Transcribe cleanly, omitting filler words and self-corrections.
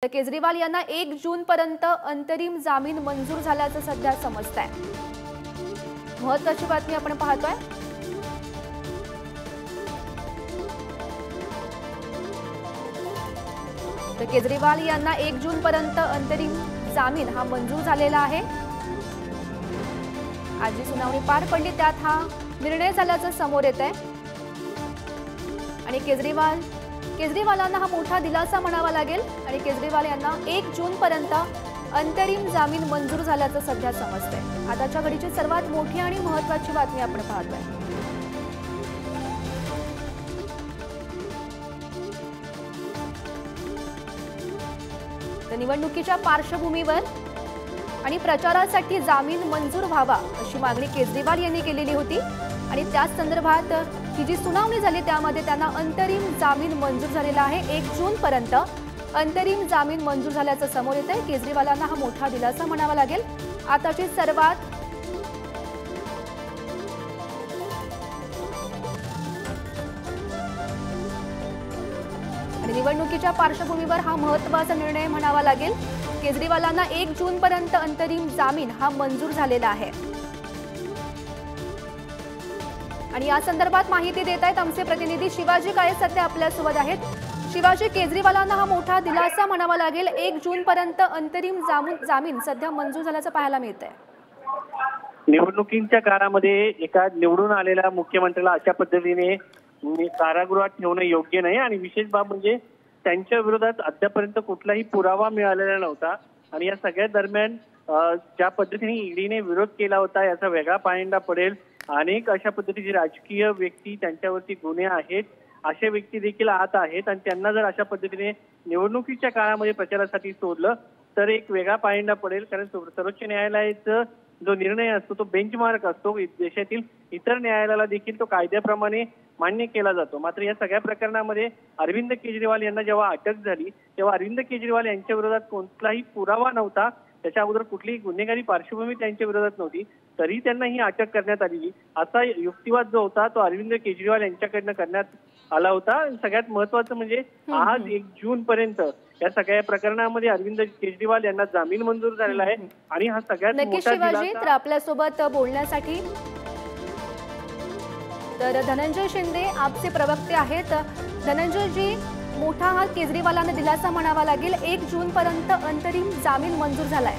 तर केजरीवाल यांना 1 जून पर्यंत अंतरिम जामीन मंजूर झाल्याचं सध्या समजतंय। महत्त्वाची बातमी आपण पाहतोय। तर केजरीवाल यांना 1 जून पर्यंत अंतरिम जामीन हा मंजूर झालेला आहे। आज जी सुनावणी पार पडली त्यात हा निर्णय झाल्याचं समोर येत आहे आणि केजरीवालांना हा मोठा दिलासा म्हणावा लागेल आणि केजरीवाल यांना 1 जून पर्यंत अंतरिम जामीन मंजूर झाल्याचं सध्या समजतंय। आताच्या घडीची सर्वात मोठी आणि महत्त्वाची बातमी आपण पाहतोय। तर निवडणुकीच्या पार्श्वभूमीवर आणि प्रचारासाठी जामीन मंजूर व्हावा अशी मागणी केजरीवाल यांनी केलेली होती आणि त्याच संदर्भात ही जी सुनावणी झाली त्यामध्ये त्यांना अंतरिम जामीन मंजूर झालेला आहे। 1 जून पर्यंत अंतरिम जामीन मंजूर झाल्याचं समोर येत आहे। केजरीवालांना हा मोठा दिलासा म्हणावा लागेल। आताची सर्वात आणि निवडणुकीच्या पार्श्वभूमीवर हा महत्त्वाचा निर्णय म्हणावा लागेल। केजरीवालांना 1 जून पर्यंत अंतरिम जामीन हा मंजूर झालेला आहे आणि या संदर्भात माहिती देत आहेत आमचे प्रतिनिधी शिवाजी काळे सध्या आपल्या सोबत आहेत। शिवाजी, केजरीवालांना हा मोठा दिलासा म्हणावा लागेल। 1 जून पर्यंत अंतरिम जामीन सध्या मंजूर झाल्याचं पाहायला मिळतंय। निवडणुकीच्या काळामध्ये एका निवडून आलेल्या मुख्यमंत्र्याला अशा पद्धतीने कारागृहात ठेवणं योग्य नाही आणि विशेष बाब म्हणजे त्यांच्या विरोधात अद्यापर्यंत कुठलाही पुरावा मिळालेला नव्हता आणि या सगळ्या दरम्यान ज्या पद्धतीने ईडीने विरोध केला होता याचा वेगळा पायंडा पडेल। अनेक अशा पद्धतीची राजकीय व्यक्ती त्यांच्यावरती गुन्हे आहेत असे व्यक्ती देखील आत आहेत आणि त्यांना जर अशा पद्धतीने निवडणुकीच्या काळामध्ये प्रचारासाठी सोडलं तर एक वेगळा पायंडा पडेल। कारण सर्वोच्च न्यायालयाचा जो निर्णय असतो तो बेंचमार्क असतो, देशातील इतर न्यायालयाला देखील तो कायद्याप्रमाणे मान्य केला जातो। मात्र या सगळ्या प्रकरणामध्ये अरविंद केजरीवाल यांना जेव्हा अटक झाली तेव्हा अरविंद केजरीवाल यांच्या विरोधात कोणताही पुरावा नव्हता, त्याच्या अगोदर कुठलीही गुन्हेगारी पार्श्वभूमी त्यांच्या विरोधात नव्हती, तरी त्यांना ही अटक करण्यात आली असा युक्तिवाद जो होता तो अरविंद केजरीवाल यांच्याकडनं करण्यात आला होता। सगळ्यात महत्त्वाचं म्हणजे आज 1 जून पर्यंत या सगळ्या प्रकरणामध्ये अरविंद केजरीवाल यांना जामीन मंजूर झालेला आहे आणि हा सगळ्यात मोठा दिलासा। तर आपल्यासोबत बोलण्यासाठी तर धनंजय शिंदे आपचे प्रवक्ते आहेत। धनंजय जी, मोठा हा केजरीवालांना दिलासा म्हणावा लागेल। 1 जून पर्यंत अंतरिम जामीन मंजूर झालाय।